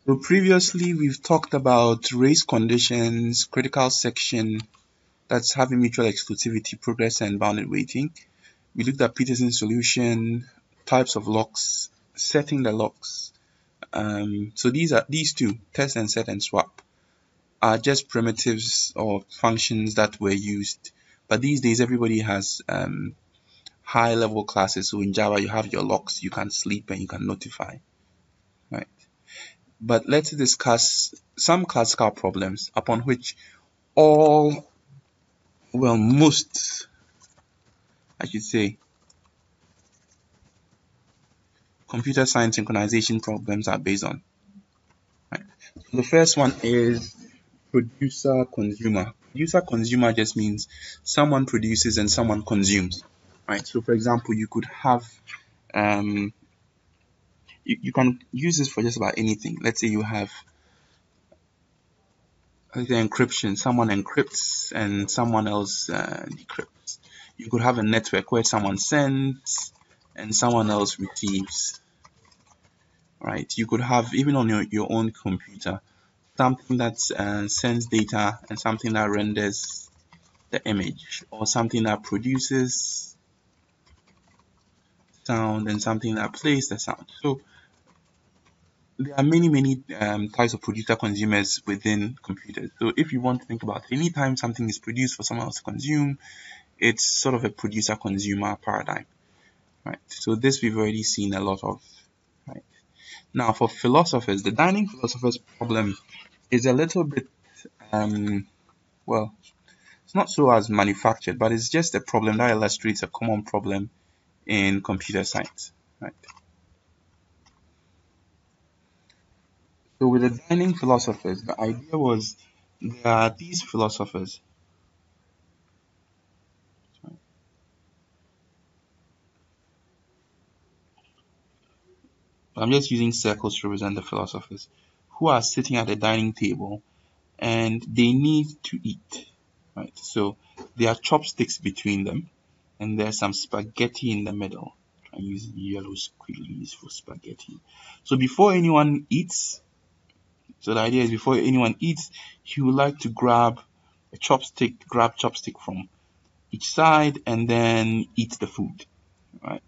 So previously we've talked about race conditions, critical section, that's having mutual exclusivity, progress and bounded weighting. We looked at Peterson's solution, types of locks, setting the locks. So these two, test and set and swap, are just primitives or functions that were used. But these days everybody has high level classes. So in Java you have your locks, you can sleep and you can notify. Right. But let's discuss some classical problems upon which all, well, most, I should say, computer science synchronization problems are based on. Right. So the first one is producer consumer. Producer consumer just means someone produces and someone consumes. Right. So for example, you could have you can use this for just about anything. Let's say you have encryption, someone encrypts and someone else decrypts. You could have a network where someone sends and someone else receives. Right? You could have, even on your own computer, something that sends data and something that renders the image, or something that produces sound and something that plays the sound. So there are many types of producer consumers within computers. So if you want to think about it, anytime something is produced for someone else to consume, it's sort of a producer consumer paradigm. Right. So this we've already seen a lot of. Right. Now for philosophers, the dining philosophers problem is a little bit well, it's not so as manufactured, but it's just a problem that illustrates a common problem in computer science. Right. So with the dining philosophers, the idea was there are these philosophers. I'm just using circles to represent the philosophers who are sitting at the dining table and they need to eat. Right. So there are chopsticks between them and there's some spaghetti in the middle. I use yellow squiggles for spaghetti. So before anyone eats, so the idea is before anyone eats, he would like to grab chopstick from each side and then eat the food. Right.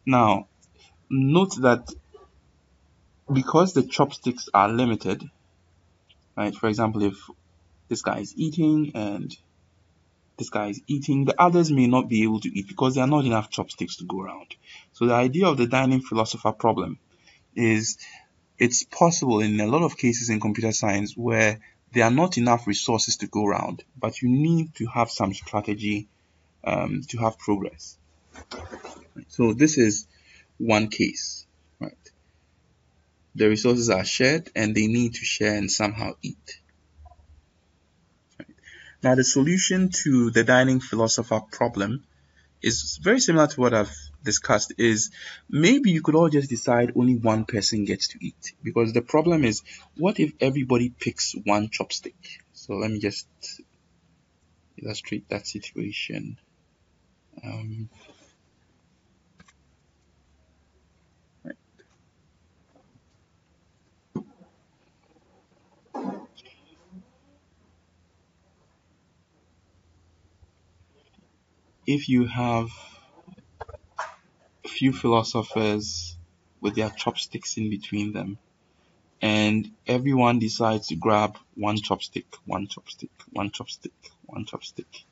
Now, note that because the chopsticks are limited, right? For example, if this guy is eating and this guy is eating, the others may not be able to eat because there are not enough chopsticks to go around. So the idea of the dining philosopher problem is it's possible in a lot of cases in computer science where there are not enough resources to go around, but you need to have some strategy to have progress. So this is one case, right? The resources are shared and they need to share and somehow eat. Now the solution to the dining philosopher problem is very similar to what I've discussed. Is maybe you could all just decide only one person gets to eat, because the problem is, what if everybody picks one chopstick? So let me just illustrate that situation. Right. If you have a few philosophers with their chopsticks in between them, and everyone decides to grab one chopstick, one chopstick, one chopstick, one chopstick.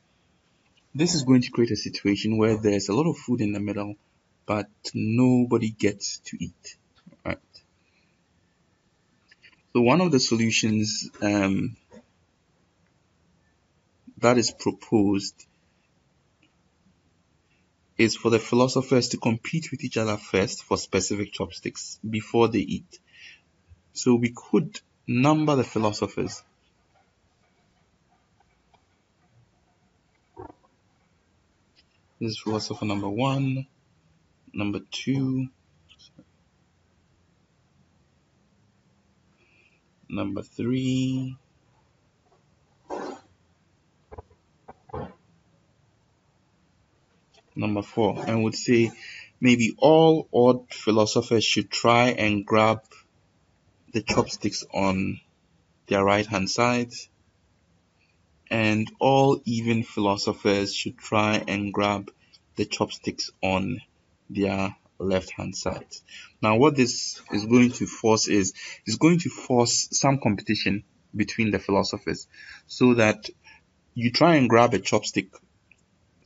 This is going to create a situation where there's a lot of food in the middle, but nobody gets to eat. Right. So one of the solutions that is proposed is for the philosophers to compete with each other first for specific chopsticks before they eat. So we could number the philosophers. This is philosopher number 1, number 2, number 3, number 4, and would say maybe all odd philosophers should try and grab the chopsticks on their right hand side, and all even philosophers should try and grab the chopsticks on their left hand side. Now what this is going to force is going to force some competition between the philosophers, so that you try and grab a chopstick.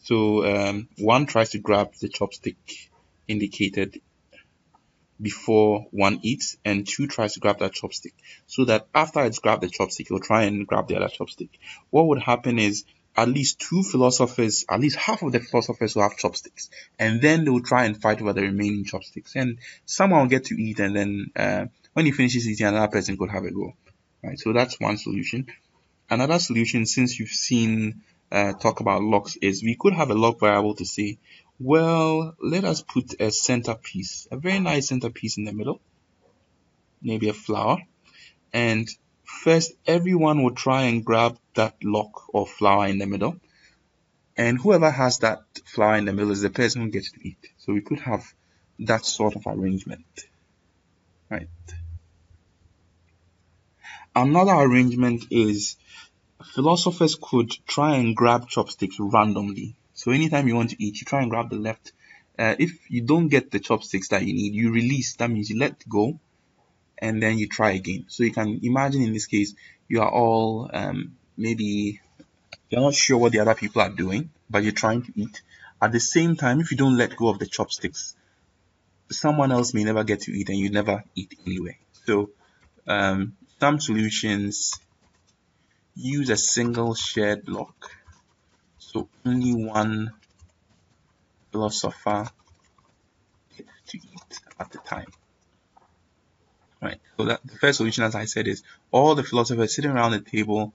So one tries to grab the chopstick indicated before one eats, and two tries to grab that chopstick, so that after it's grabbed the chopstick, you'll try and grab the other chopstick. What would happen is at least two philosophers, at least half of the philosophers will have chopsticks, and then they will try and fight over the remaining chopsticks, and someone will get to eat, and then when he finishes eating, another person could have a go. Right, so that's one solution. Another solution, since you've seen talk about locks, is we could have a lock variable to say, well, let us put a centerpiece, a very nice centerpiece in the middle, maybe a flower, and first everyone will try and grab that lock or flower in the middle, and whoever has that flower in the middle is the person who gets to eat. So we could have that sort of arrangement, right? Another arrangement is philosophers could try and grab chopsticks randomly. So anytime you want to eat, you try and grab the left. If you don't get the chopsticks that you need, you release. That means you let go, and then you try again. So you can imagine in this case, you are all maybe you're not sure what the other people are doing, but you're trying to eat. At the same time, if you don't let go of the chopsticks, someone else may never get to eat, and you never eat anyway. So some solutions use a single shared block. So only one philosopher gets to eat at a time. Right. So that the first solution, as I said, is all the philosophers sitting around the table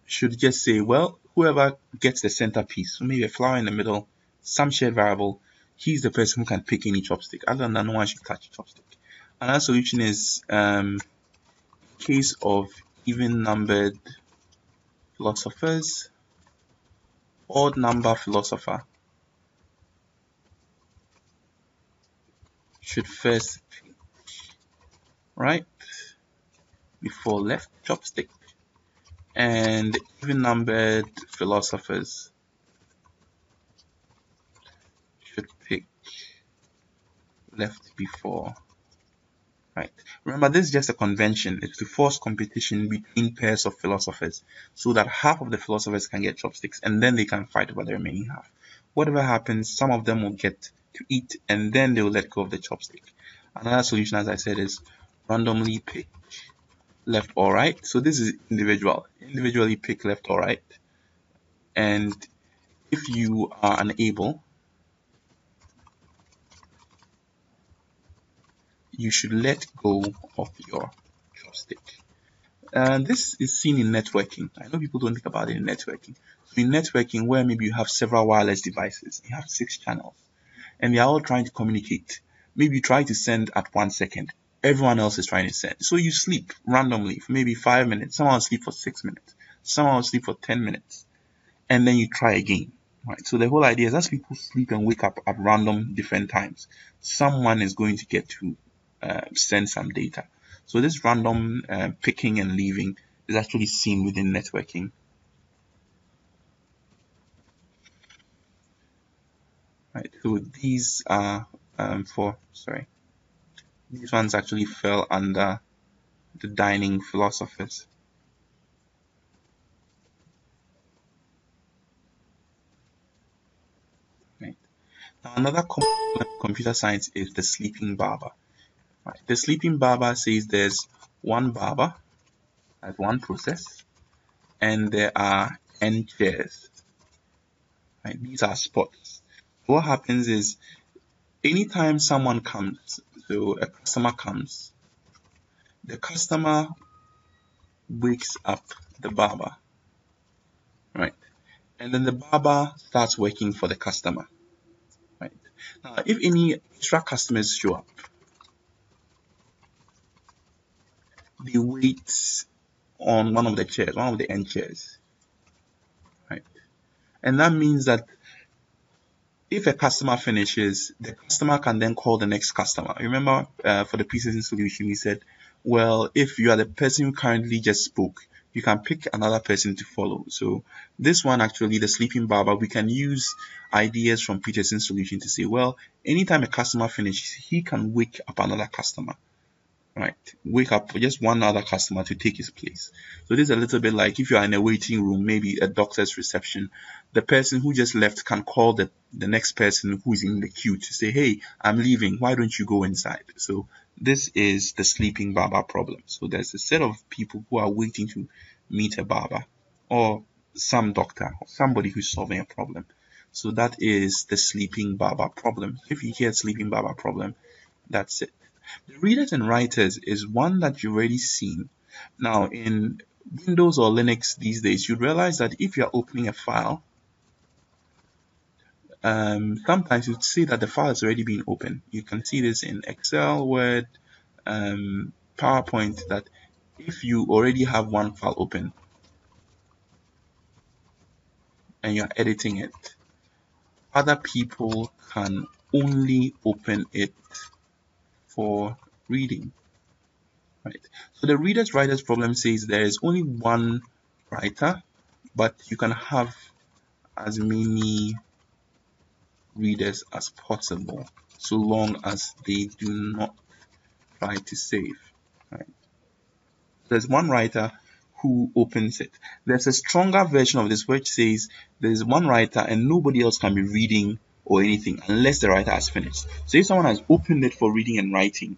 should just say, well, whoever gets the centerpiece, so maybe a flower in the middle, some shared variable, he's the person who can pick any chopstick. Other than that, no one should touch a chopstick. Another solution is case of even numbered philosophers, odd number philosopher should first pick, right, before left chopstick, and even numbered philosophers should pick left before right. Remember, this is just a convention. It's to force competition between pairs of philosophers, so that half of the philosophers can get chopsticks, and then they can fight over the remaining half. Whatever happens, some of them will get to eat, and then they will let go of the chopstick. Another solution, as I said, is randomly pick left or right. So this is individually pick left or right, and if you are unable, you should let go of your chopstick. This is seen in networking. I know people don't think about it in networking. So in networking, where maybe you have several wireless devices, you have 6 channels, and they're all trying to communicate. Maybe you try to send at 1 second. Everyone else is trying to send. So you sleep randomly for maybe 5 minutes. Someone will sleep for 6 minutes. Someone will sleep for 10 minutes. And then you try again. Right. So the whole idea is, as people sleep and wake up at random different times, someone is going to get to send some data. So this random picking and leaving is actually seen within networking. Right. So these are these ones actually fell under the dining philosophers. Right. Now another component of computer science is the sleeping barber. Right. The sleeping barber says there's one barber at one process, and there are n chairs. Right. These are spots. What happens is, anytime someone comes, so a customer comes, the customer wakes up the barber, right? And then the barber starts working for the customer, right? Now, if any extra customers show up, they wait on one of the chairs, one of the end chairs, right? And that means that if a customer finishes, the customer can then call the next customer. Remember, for the preceding solution, we said, well, if you are the person who currently just spoke, you can pick another person to follow. So this one, actually, the sleeping barber, we can use ideas from Peterson's solution to say, well, anytime a customer finishes, he can wake up another customer. Right, wake up for just one other customer to take his place. So this is a little bit like if you are in a waiting room, maybe a doctor's reception, the person who just left can call the next person who is in the queue to say, hey, I'm leaving, why don't you go inside? So this is the sleeping barber problem. So there's a set of people who are waiting to meet a barber or some doctor or somebody who's solving a problem. So that is the sleeping barber problem. If you hear sleeping barber problem, that's it. The readers and writers is one that you've already seen. Now, in Windows or Linux these days, you realize that if you're opening a file, sometimes you'd see that the file has already been opened. You can see this in Excel, Word, PowerPoint, that if you already have one file open and you're editing it, other people can only open it for reading. Right. So the readers writers problem says there is only one writer, but you can have as many readers as possible, so long as they do not try to save. Right. There's one writer who opens it. There's a stronger version of this which says there's one writer and nobody else can be reading or anything unless the writer has finished. So if someone has opened it for reading and writing,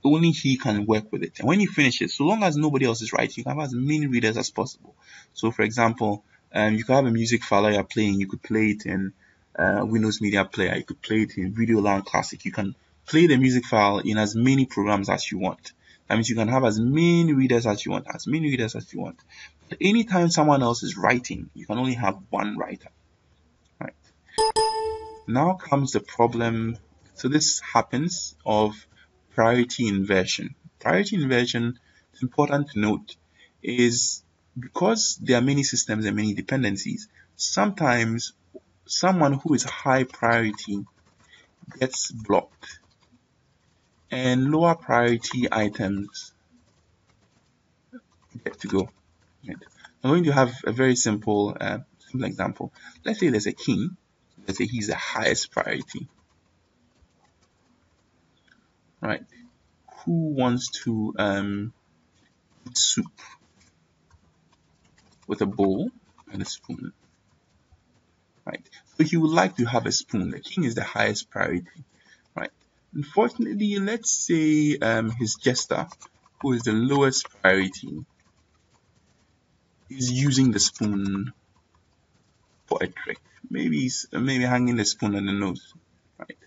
only he can work with it. And when you finish it, so long as nobody else is writing, you can have as many readers as possible. So for example, you could have a music file that you're playing. You could play it in Windows Media Player. You could play it in Video Line Classic. You can play the music file in as many programs as you want. That means you can have as many readers as you want, as many readers as you want. But anytime someone else is writing, you can only have one writer. Right. Now comes the problem. So this happens of priority inversion. Priority inversion, it's important to note, is because there are many systems and many dependencies, sometimes someone who is high priority gets blocked and lower priority items get to go. Right. I'm going to have a very simple example. Let's say there's a king. Let's say he's the highest priority. Right. Who wants to eat soup with a bowl and a spoon? Right. So he would like to have a spoon. The king is the highest priority. Right. Unfortunately, let's say his jester, who is the lowest priority, is using the spoon for a trick. Maybe he's hanging the spoon on the nose. Right.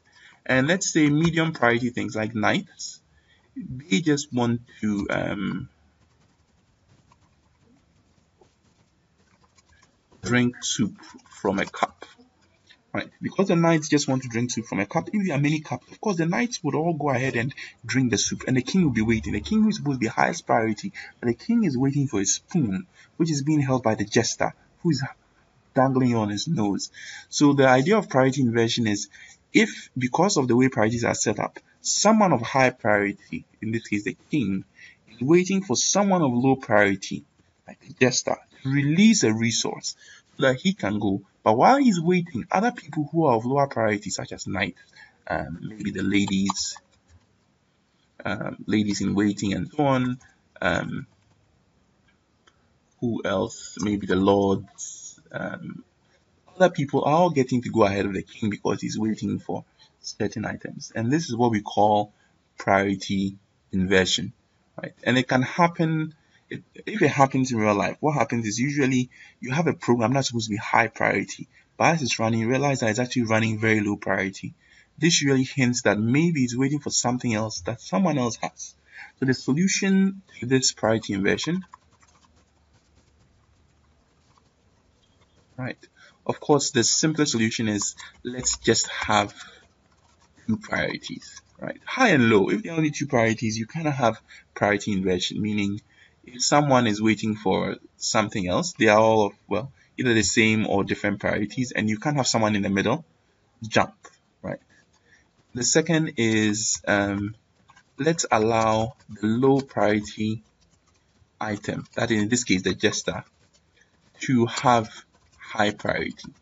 And let's say medium priority things like knights, they just want to drink soup from a cup. Right, because the knights just want to drink soup from a cup. If there are many cups, of course, the knights would all go ahead and drink the soup, and the king will be waiting. The king is supposed to be highest priority, but the king is waiting for his spoon, which is being held by the jester, who is dangling on his nose. So the idea of priority inversion is if, because of the way priorities are set up, someone of high priority, in this case the king, is waiting for someone of low priority, like the jester, to release a resource so that he can go. But while he's waiting, other people who are of lower priority, such as knights, maybe the ladies, ladies in waiting and so on, who else? Maybe the lords, other people are all getting to go ahead of the king because he's waiting for certain items. And this is what we call priority inversion, right? And it can happen, if it happens in real life, what happens is usually you have a program that's supposed to be high priority, but as it's running, you realize that it's actually running very low priority. This usually hints that maybe it's waiting for something else that someone else has. So the solution to this priority inversion, right? Of course, the simplest solution is let's just have two priorities, right? High and low. If there are only two priorities, you kind of have priority inversion, meaning if someone is waiting for something else, they are all, well, either the same or different priorities, and you can't have someone in the middle. jump, right? The second is let's allow the low priority item, that in this case the jester, to have high priority.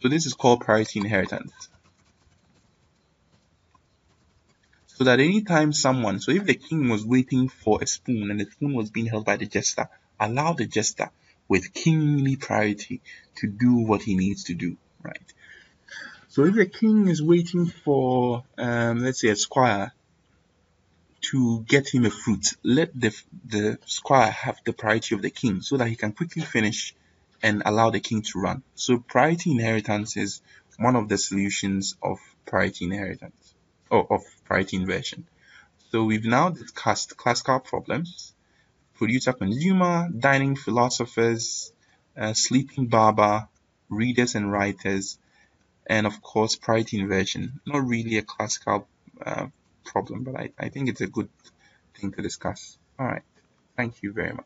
So this is called priority inheritance. So that anytime someone, so if the king was waiting for a spoon and the spoon was being held by the jester, allow the jester with kingly priority to do what he needs to do, right? So if the king is waiting for, let's say, a squire to get him a fruit, let the squire have the priority of the king so that he can quickly finish and allow the king to run. So priority inheritance is one of the solutions of priority inheritance, or of priority inversion. So we've now discussed classical problems, producer-consumer, dining philosophers, sleeping barber, readers and writers, and of course priority inversion. Not really a classical problem, but I think it's a good thing to discuss. All right. Thank you very much.